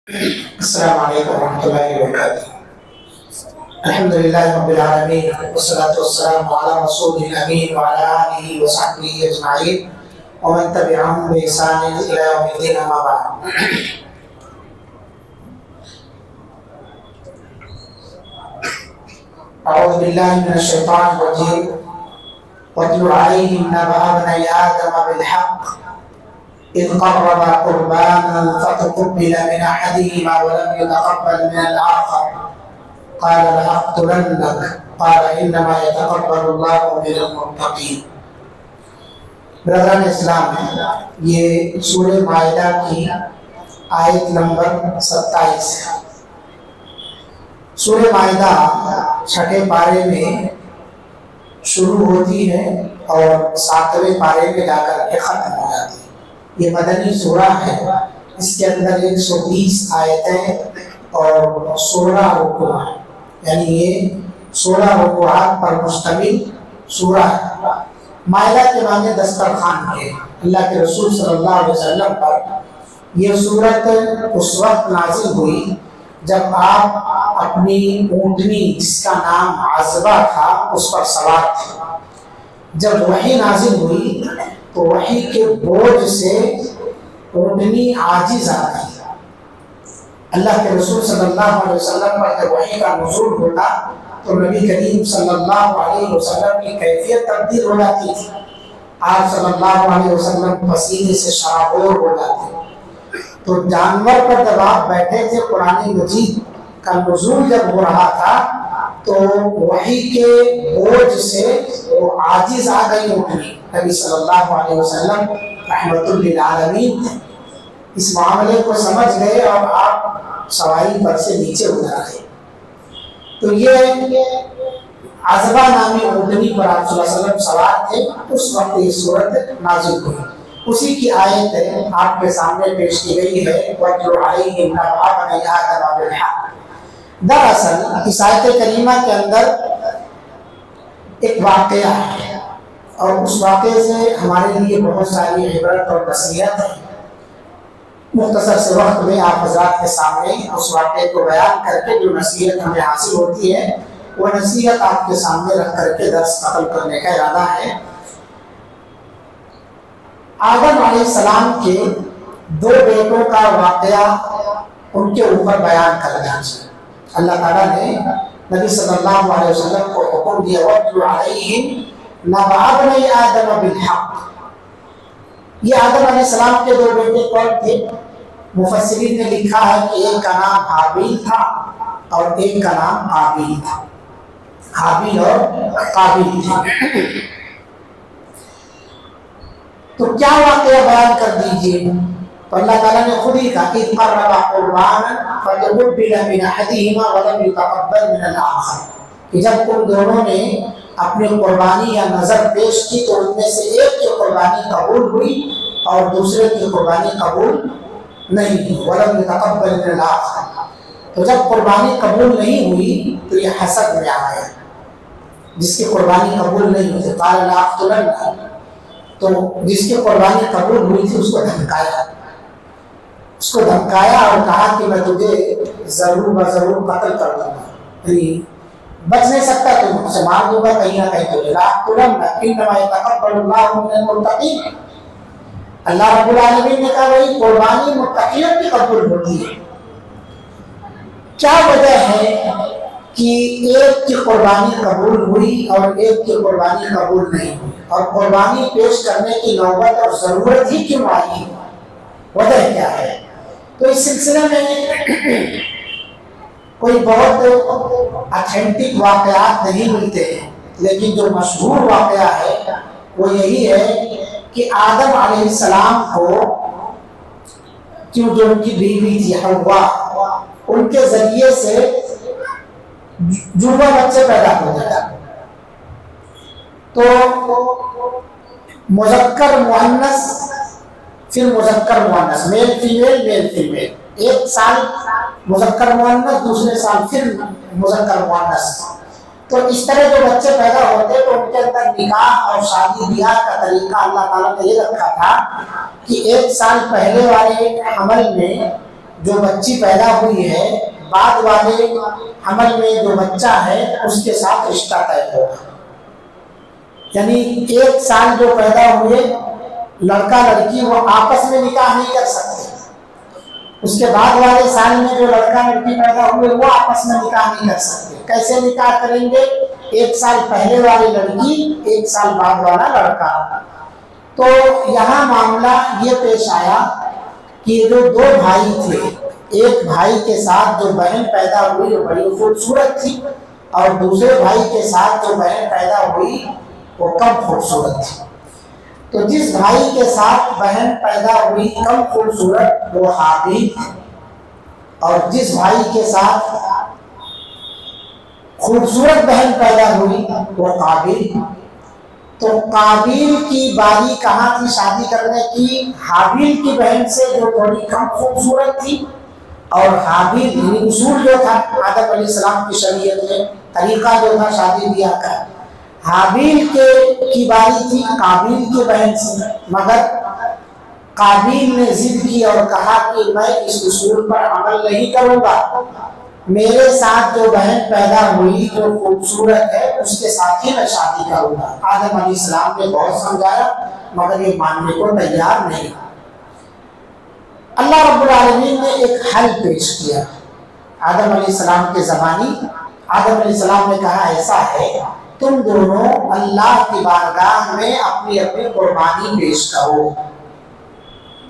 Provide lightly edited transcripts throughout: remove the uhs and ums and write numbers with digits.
السلام علیکم ورحمۃ اللہ وبرکاتہ۔ الحمد للہ رب العالمین والصلاة والسلام علی رسول الامین وعلی آلہ وصحبہ اجمعین ومن تبعهم بإحسان إلی یوم الدین، اما بعد۔ اعوذ باللہ من الشیطان الرجیم۔ واتل علیہم نبأ ابنی آدم بالحق إذ قربا قربانا فتقبل من أحدهما ولم يتقبل من الآخر قال لأقتلنك قال إنما يتقبل الله من المتقين۔ برادران اسلام، یہ سورہ مائدہ کی آیت نمبر 27 ہے۔ سورہ مائدہ چھٹے پارے میں شروع ہوتی ہے اور 7ویں پارے میں جا کر کے ختم ہو جاتی ہے۔ یہ مدنی سورہ ہے، اس کے اندر 120 آیتیں اور 16 رکوع ہیں، یعنی یہ 16 رکوعات پر مشتمل سورہ ہے۔ مائدہ کے معنی دسترخوان کے۔ اللہ کے رسول صلی اللہ علیہ وسلم پر یہ سورت اس وقت نازل ہوئی جب آپ اپنی اونٹنی جس کا نام عذبہ تھا اس پر سوار تھے۔ جب وحی نازل ہوئی تو وحی کے بوجھ سے اونٹنی عاجز آ گئی۔ اللہ کے رسول صلی اللہ علیہ وسلم پر جب وحی کا نزول ہوتا تو نبی کریم صلی اللہ علیہ وسلم کی کیفیت تبدیل ہو جاتی تھی۔ آپ صلی اللہ علیہ وسلم پسینے سے شرابور ہو جاتے۔ تو جانور پر جب آپ بیٹھے تھے، قرآن مجید کا نزول جب ہو رہا تھا تو وحی کے بوجھ سے وہ عاجز آ گئی اونٹنی۔ نبی صلی اللہ علیہ وسلم رحمت للعالمین اس معاملے کو سمجھ گئے اور آپ سواری پر سے نیچے اتر گئے۔ تو یہ عذبہ نامی اونٹنی پر آپ صلی اللہ علیہ وسلم سوار تھے، اس وقت یہ سورت نازل ہوئی۔ اسی کی آیت آپ کے سامنے پیش کی گئی ہے، وَاتْلُ عَلَيْهِمْ نَبَأَ ابْنَيْ آدَمَ بِالْحَقِّ۔ دراصل اس آیت کریمہ کے اندر ایک واقعہ ہے اور اس واقعے سے ہمارے لیے بہت ساری عبرت اور نصیحت ہے۔ مختصر سے وقت میں آپ حضرات کے سامنے اس واقعے کو بیان کر کے جو نصیحت ہمیں حاصل ہوتی ہے وہ نصیحت آپ کے سامنے رکھ کر کے درس ختم کرنے کا ارادہ ہے۔ آدم علیہ السلام کے 2 بیٹوں کا واقعہ ان کے اوپر بیان کر دیا۔ اللہ تعالیٰ نے نبی صلی اللہ علیہ وسلم کو حکم دیا، وَاتْلُ عَلَيْهِمْ نَبَأَ ابْنَيْ آدَمَ بِالْحَقِّ۔ یہ آدم علیہ السلام کے 2 بیٹے کون تھے؟ مفسرین نے لکھا ہے کہ ایک کا نام حابیل تھا اور ایک کا نام قابیل تھا۔ حابیل اور قابیل تھے۔ تو کیا واقعہ بیان کر دیجئے؟ تو اللہ تعالیٰ نے خود ہی کہا کہ قربا قربانا فتقبل من احدهما ولم يتقبل من الاخر، کہ جب ان دونوں نے اپنی قربانی یا نظر پیش کی تو ان میں سے ایک کی قربانی قبول ہوئی اور دوسرے کی قربانی قبول نہیں ہوئی، ولم يتقبل من الاخر۔ تو جب قربانی قبول نہیں ہوئی تو یہ حسد میں آ گیا، جس کی قربانی قبول نہیں ہوئی قال لأقتلنك، تو جس کی قربانی قبول ہوئی تھی اس کو دھمکایا اور کہا کہ میں تجھے ضرور قتل کر دوں گا، یعنی بچ نہیں سکتا، تو مجھ سے مار دوں گا کہیں نہ کہیں تجھے۔ لَأَقْتُلَنَّكَ إِنَّمَا يَتَقَبَّلُ اللَّهُ مِنَ الْمُتَّقِينَ۔ اللہ رب العالمین نے کہا وہی قربانی متقیوں کی قبول ہوتی ہے۔ کیا وجہ ہے کہ ایک کی قربانی قبول ہوئی اور ایک کی قربانی قبول نہیں ہوئی، اور قربانی پیش کرنے کی نوبت اور ضرورت ہی کیوں آئی؟ وجہ کیا ہے؟ تو اس سلسلے میں کوئی بہت اتھینٹک واقعات نہیں ملتے ہیں، لیکن جو مشہور واقعہ ہے وہ یہی ہے کہ آدم علیہ السلام کو جو ان کی بیوی تھی حوا، ان کے ذریعے سے جڑواں بچے پیدا ہو گیا۔ تو مذکر مؤنث پھر مذکر مؤنث، میل فیمیل، ایک سال مذکر مؤنث، دوسرے سال پھر مذکر مؤنث۔ تو اس طرح جو بچے پیدا ہوتے تو ان کے اندر نکاح اور شادی بیاہ کا طریقہ اللہ تعالیٰ نے یہ رکھا تھا کہ 1 سال پہلے والے حمل میں جو بچی پیدا ہوئی ہے بعد والے حمل میں جو بچہ ہے اس کے ساتھ رشتہ طے ہوگا. یعنی 1 سال جو پیدا ہوئے لڑکا لڑکی وہ آپس میں نکاح نہیں کر سکتے. اس کے بعد والے سال میں جو لڑکا لڑکی پیدا ہوئے وہ آپس میں نکاح نہیں کر سکتے. کیسے نکاح کریں گے؟ 1 سال پہلے والی لڑکی 1 سال بعد والا لڑکا. تو یہاں معاملہ یہ پیش آیا کہ جو 2 بھائی تھے، ایک بھائی کے ساتھ جو بہن پیدا ہوئی وہ بڑی خوبصورت تھی، اور دوسرے بھائی کے ساتھ جو بہن پیدا ہوئی وہ کم خوبصورت تھی. تو جس بھائی کے ساتھ بہن پیدا ہوئی کم خوبصورت وہ حابیل ہے، اور جس بھائی کے ساتھ خوبصورت بہن پیدا ہوئی وہ قابیل. تو قابیل کی باری کہاں تھی شادی کرنے کی؟ حابیل کی بہن سے جو تھوڑی کم خوبصورت تھی. اور حابیل یعنی اصول جو تھا آدم علیہ السلام کی شریعت میں، طریقہ جو تھا شادی بیاہ کا، حابیل کی باری تھی قابیل کی بہن سے. مگر قابیل نے ضد کی اور کہا کہ میں اس اصول پر عمل نہیں کروں گا، میرے ساتھ جو بہن پیدا ہوئی جو خوبصورت ہے اس کے ساتھ ہی میں شادی کروں گا. آدم علیہ السلام نے بہت سمجھایا مگر یہ ماننے کو تیار نہیں. اللہ رب العالمین نے ایک حل پیش کیا آدم علیہ السلام کے زمانی. آدم علیہ السلام نے کہا ایسا ہے تم دونوں اللہ کی بارگاہ میں اپنی اپنی قربانی پیش کرو،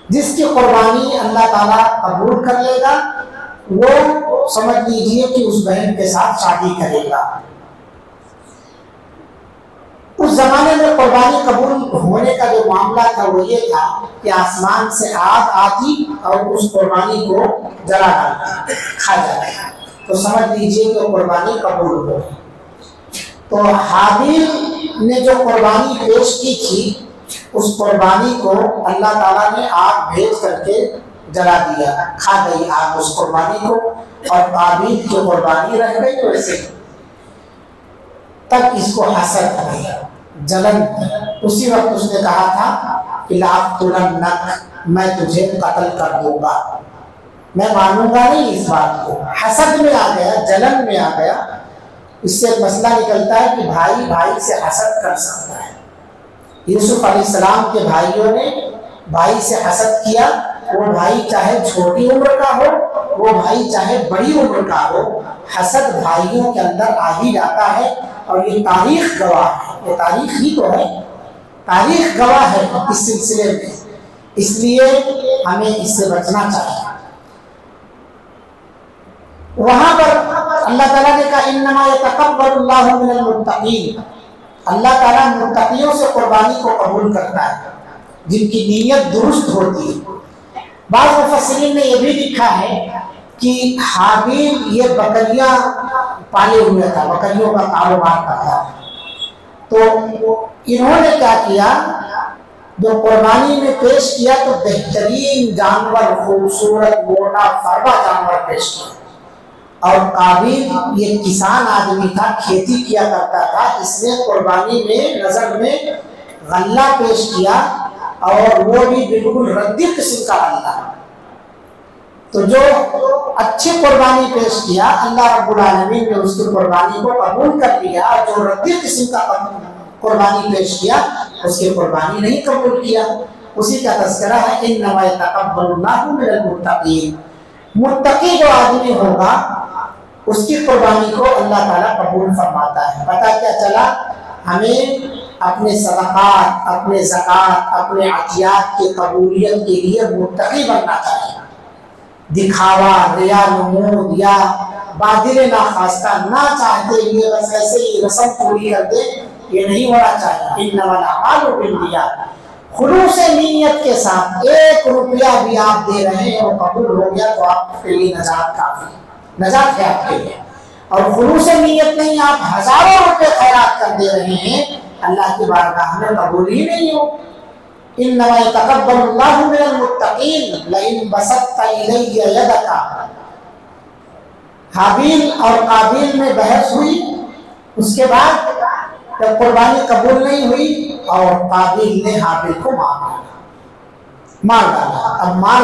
جس کی قربانی اللہ تعالیٰ قبول کر لے گا وہ سمجھ لیجئے کہ اس بہن کے ساتھ شادی کرے گا. اس زمانے میں قربانی قبول ہونے کا جو معاملہ تھا وہ یہ تھا کہ آسمان سے آگ آتی اور اس قربانی کو جلا ڈالتی، کھا جاتی. تو سمجھ لیجئے کہ قربانی قبول ہو. تو حابیل نے جو قربانی پیش کی تھی اس قربانی کو اللہ تعالیٰ نے آگ بھیج کر کے جلا دیا، کھا گئی آگ اس قربانی کو، اور قابیل کی قربانی رہ گئی ویسے. تب اس کو حسد ہوئی، جلن. اسی وقت اس نے کہا تھا کہ لأقتلنک، میں تجھے قتل کر دوں گا، میں مانوں گا نہیں اس بات کو. حسد میں آ گیا، جلن میں آ گیا. اس سے ایک مسئلہ نکلتا ہے کہ بھائی بھائی سے حسد کر سکتا ہے. یوسف علیہ السلام کے بھائیوں نے بھائی سے حسد کیا. وہ بھائی چاہے چھوٹی عمر کا ہو، وہ بھائی چاہے بڑی عمر کا ہو، حسد بھائیوں کے اندر آ ہی جاتا ہے. اور یہ تاریخ گواہ ہے، یہ تاریخ ہی تو ہے، تاریخ گواہ ہے اس سلسلے میں. اس لیے ہمیں اس سے بچنا چاہیے. وہاں پر اللہ تعالیٰ نے کہا انما یتقبل اللہ من المتقین، اللہ تعالیٰ متقیوں سے قربانی کو قبول کرتا ہے جن کی نیت درست ہوتی ہے. بعض مفسرین نے یہ بھی لکھا ہے کہ حابیل یہ بکریاں پالے ہوئے تھا، بکریوں کا کاروبار کرتا تھا. تو انہوں نے کیا کیا، جو قربانی میں پیش کیا تو بہترین جانور، خوبصورت موٹا فربا جانور پیش کیا. اور قابیل یہ کسان آدمی تھا، کھیتی کیا کرتا تھا، اس نے قربانی میں نظر میں غلہ پیش کیا، اور وہ بھی بالکل ردی قسم کا غلہ. تو جو اچھی قربانی پیش کیا اللہ رب العالمین نے اس کی قربانی کو قبول کر لیا، اور جو ردی قسم کا قربانی پیش کیا اس کی قربانی نہیں قبول کیا. اسی کا تذکرہ ہے انما یتقبل اللہ من المتقین. متقی جو آدمی ہوگا اس کی قربانی کو اللہ تعالیٰ قبول فرماتا ہے. پتہ کیا چلا، ہمیں اپنے صدقات، اپنے زکوٰۃ، اپنے عطیات کی قبولیت کے لیے متقی بننا چاہیے. دکھاوا، ریا نمود یا بادل ناخواستہ نہ چاہتے ہوئے بس ایسے ہی رسم پوری کر دے، یہ نہیں ہونا چاہیے. انما الاعمال بالنیات، خلوص نیت کے ساتھ 1 روپیہ بھی آپ دے رہے ہیں وہ قبول ہو گیا تو آپ کے لیے نجات کافی، نجات ہے آپ کے لیے. اور خلوص نیت نہیں، آپ ہزاروں روپے خیرات کر دے رہے ہیں، اللہ کی بارگاہ میں قبول ہی نہیں ہو. انما یتقبل اللہ من المتقین لئن بسطت الی یدک. حابیل اور قابیل میں بحث ہوئی، اس کے بعد جب قربانی قبول نہیں ہوئی اور قابیل نے حابیل کو مار ڈالا. اب مار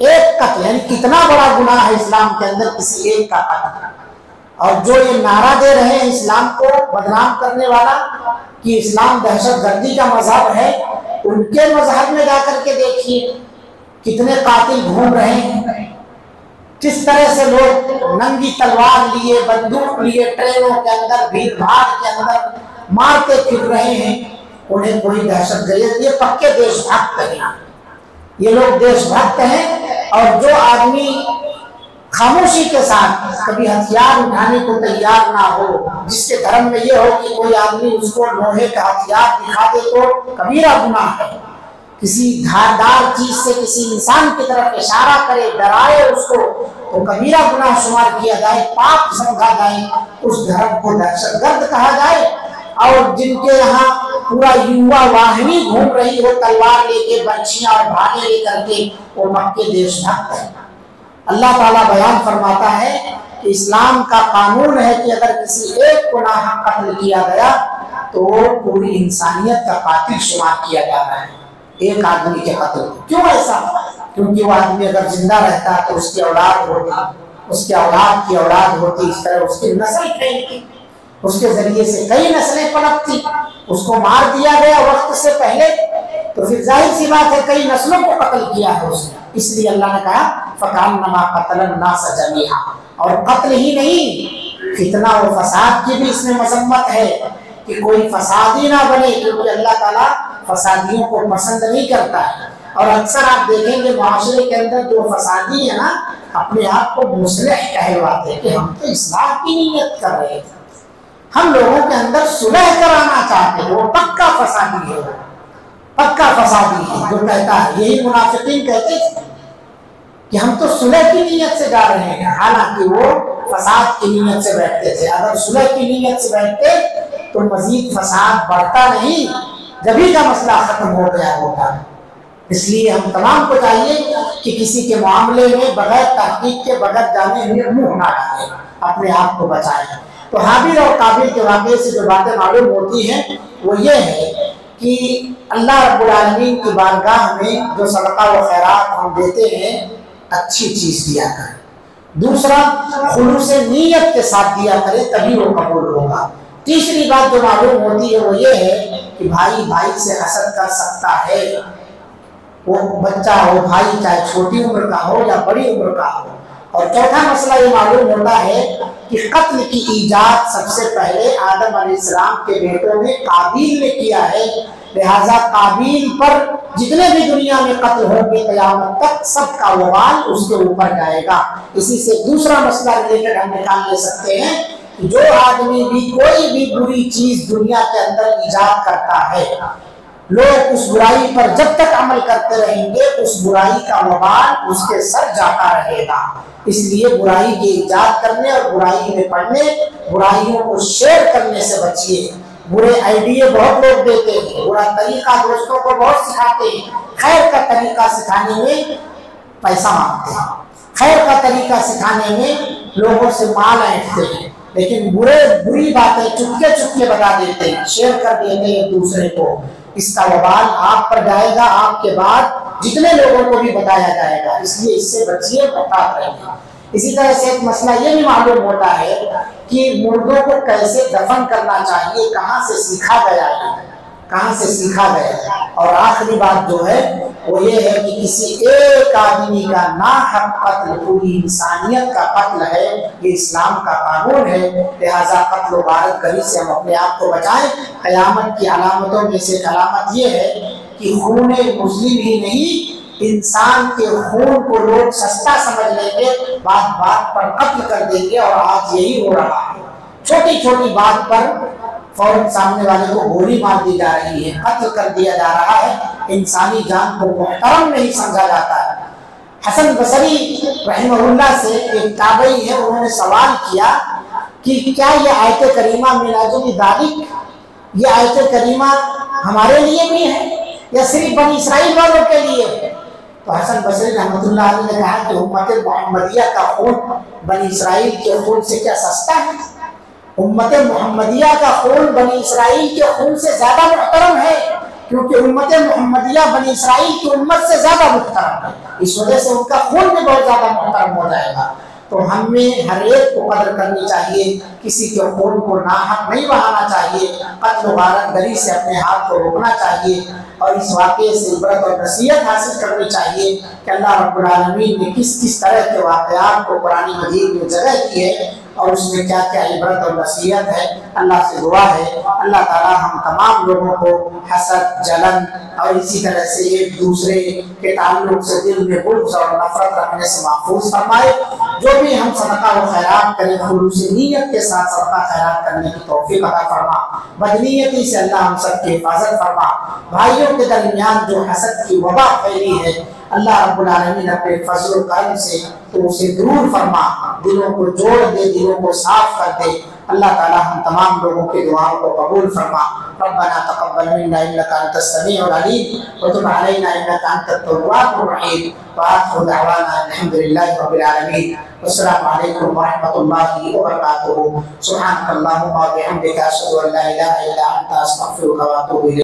ایک قتل یعنی کتنا بڑا گناہ ہے اسلام کے اندر کسی ایک کا قتل. اور جو یہ نعرہ دے رہے ہیں اسلام کو بدنام کرنے والا کہ اسلام دہشت گردی کا مذہب ہے، ان کے مذہب میں جا کر کے دیکھیے کتنے قاتل گھوم رہے ہیں، کس طرح سے لوگ ننگی تلوار لیے بندوق لیے ٹرینوں کے اندر بھیڑ بھاڑ کے اندر مارتے پھر رہے ہیں. انہیں کوئی دہشت گرد، یہ پکے دیش بھکت ہیں، یہ لوگ دیش بھکت ہیں. اور جو آدمی خاموشی کے ساتھ کبھی ہتھیار اٹھانے کو تیار نہ ہو، جس کے دھرم میں یہ ہو کہ کوئی آدمی اس کو لوہے کا ہتھیار دکھا دے تو کبیرہ گناہ ہے، کسی دھاردار چیز سے کسی انسان کی طرف اشارہ کرے ڈرائے اس کو تو کبیرہ گناہ شمار کیا جائے، پاپ سمجھا جائے، اس دھرم کو دہشت گرد کہا جائے. اور جن کے یہاں پورا یووا واہنی گھوم رہی ہو تلوار لے کے برچھیاں اور بھالے لے کر کے، وہ مکے دیش بھکت ہے. اللہ تعالیٰ بیان فرماتا ہے کہ اسلام کا قانون ہے کہ اگر کسی ایک کو ناحق قتل کیا گیا تو پوری انسانیت کا قاتل شمار کیا جا رہا ہے ایک آدمی کے قتل. کیوں ایسا؟ کیونکہ وہ آدمی اگر زندہ رہتا تو اس کی اولاد ہوتی، اس کے اولاد کی اولاد ہوتی، اس طرح اس کی نسل پھیلتی، اس کے ذریعے سے کئی نسلیں پنپتی. اس کو مار دیا گیا وقت سے پہلے تو پھر ظاہر سی بات ہے کئی نسلوں کو قتل کیا ہے اس نے. اس لیے اللہ نے کہا فَكَأَنَّمَا قَتَلَ النَّاسَ جَمِيعًا. اور قتل ہی نہیں، فتنہ و فساد کی بھی اس میں مذمت ہے کہ کوئی فسادی نہ بنے، کیونکہ اللہ تعالیٰ فسادیوں کو پسند نہیں کرتا ہے. اور اکثر آپ دیکھیں گے معاشرے کے اندر جو فسادی ہے نا اپنے آپ کو مصلح کہلواتے ہیں کہ ہم تو اصلاح کی نیت کر رہے تھے، ہم لوگوں کے اندر صلح کرانا چاہتے ہیں. وہ پکا فسادی ہے، پکا فسادی ہے جو کہتا ہے. یہی منافقین کہتے تھے کہ ہم تو صلح کی نیت سے جا رہے ہیں، حالانکہ وہ فساد کی نیت سے بیٹھتے تھے. اگر صلح کی نیت سے بیٹھتے تو مزید فساد بڑھتا نہیں، جبھی کا مسئلہ ختم ہو گیا ہوتا. اس لیے ہم تمام کو چاہیے کہ کسی کے معاملے میں بغیر تحقیق کے بغیر جانے ہوئے منہ نہ ڈالیں، اپنے آپ کو بچائیں. تو حابیل اور قابیل کے واقعے سے جو باتیں معلوم ہوتی ہیں وہ یہ ہے کہ اللہ رب العالمین کی بارگاہ میں جو صدقہ و خیرات ہم دیتے ہیں اچھی چیز دیا کریں. دوسرا خلوص نیت کے ساتھ دیا کرے تبھی وہ قبول ہوگا. تیسری بات جو معلوم ہوتی ہے وہ یہ ہے کہ بھائی بھائی سے حسد کر سکتا ہے، وہ بچہ ہو بھائی چاہے چھوٹی عمر کا ہو یا بڑی عمر کا ہو. اور چوتھا مسئلہ یہ معلوم ہوتا ہے کہ قتل کی ایجاد سب سے پہلے آدم علیہ السلام کے بیٹوں نے قابیل نے کیا ہے، لہذا قابیل پر جتنے بھی دنیا میں قتل ہوں گے قیامت تک سب کا وبال اس کے اوپر جائے گا. اسی سے دوسرا مسئلہ ریلیٹڈ ہم نکال لے سکتے ہیں کہ جو آدمی بھی کوئی بھی بری چیز دنیا کے اندر ایجاد کرتا ہے، لوگ اس برائی پر جب تک عمل کرتے رہیں گے اس برائی کا وبال اس کے سر جاتا رہے گا. اس لیے برائی کے ایجاد کرنے اور برائی میں پڑھنے، برائیوں کو شیئر کرنے سے بچیے. برے آئیڈیے بہت لوگ دیتے ہیں، برا طریقہ دوستوں کو بہت سکھاتے ہیں، خیر کا طریقہ سکھانے میں پیسہ مانگتے ہیں، خیر کا طریقہ سکھانے میں لوگوں سے مال اینٹھتے ہیں، لیکن بری باتیں چپکے چپکے بتا دیتے ہیں، شیئر کر دیتے ہیں دوسرے کو. اس کا وبال آپ پر جائے گا، آپ کے بعد جتنے لوگوں کو بھی بتایا جائے گا. اس لیے اس سے بچیے، محتاط رہیے. اسی طرح سے ایک مسئلہ یہ بھی معلوم ہوتا ہے کہ مردوں کو کیسے دفن کرنا چاہیے، کہاں سے سیکھا گیا ہے، کہاں سے سیکھا گیا ہے. اور آخری بات جو ہے وہ یہ ہے کہ کسی ایک آدمی کا ناحق قتل پوری انسانیت کا قتل ہے، یہ اسلام کا قانون ہے. لہذا قتل و غارت گری سے ہم اپنے آپ کو بچائیں. قیامت کی علامتوں میں سے ایک علامت یہ ہے کہ خون مسلم ہی نہیں، انسان کے خون کو لوگ سستا سمجھ لیں گے، بات بات پر قتل کر دیں گے. اور آج یہی ہو رہا ہے، چھوٹی چھوٹی بات پر فوراً سامنے والے کو گولی مار دی جا رہی ہے، قتل کر دیا جا رہا ہے. انسانی جان کو محترم نہیں سمجھا جاتا ہے. حسن بصری رحمہ اللہ سے ایک تابعی ہے، انہوں نے سوال کیا کہ کیا یہ آیت کریمہ میراج الذالک، یہ آیت کریمہ ہمارے لیے بھی ہے یا صرف بنی اسرائیل والوں کے لیے؟ تو حسن بصری رحمۃ اللہ علیہ نے کہا کہ امت محمدیہ کا خون بنی اسرائیل کے خون سے کیا سستا ہے؟ امت محمدیہ کا خون بنی اسرائیل کے خون سے زیادہ محترم ہے. کیونکہ امت محمدیہ بنی اسرائیل کی امت سے زیادہ محترم ہے، اس وجہ سے ان کا خون بھی بہت زیادہ محترم ہو جائے گا۔ تو ہمیں ہر ایک کو قدر کرنی چاہیے، کسی کے خون کو ناحق نہیں بہانا چاہیے، قتل و غارت گری سے اپنے ہاتھ کو روکنا چاہیے، اور اس واقعے سے عبرت اور نصیحت حاصل کرنی چاہیے کہ اللہ رب العالمین نے کس کس طرح کے واقعات کو قرآن مجید میں جگہ کی ہے اور اس میں کیا کیا عبرت اور نصیحت ہے۔ اللہ سے دعا ہے اللہ تعالی ہم تمام لوگوں کو حسد، جلن اور اسی طرح سے ایک دوسرے کے تعلق سے دل میں بغض اور نفرت رکھنے سے محفوظ فرمائے۔ جو بھی ہم صدقہ و خیرات کریں خلوص نیت کے ساتھ صدقہ خیرات کرنے کی توفیق عطا فرما، بدنیتی سے اللہ ہم سب کی حفاظت فرما۔ بھائیوں کے درمیان جو حسد کی وبا پھیلی ہے اللہ رب العالمین اپنے فضل و کرم سے تو اسے دور فرما، دلوں کو جوڑ دے، دلوں کو صاف کر دے۔ اللہ تعالی ہم تمام لوگوں کی دعاؤں کو قبول فرما۔ ربنا تقبل منا انك انت السميع العليم وتب علينا انك انت التواب الرحيم واخر دعوانا الحمد لله رب العالمين والسلام عليكم ورحمه الله وبركاته۔ سبحانك اللهم وبحمدك اشهد ان لا اله الا انت استغفرك واتوب اليك۔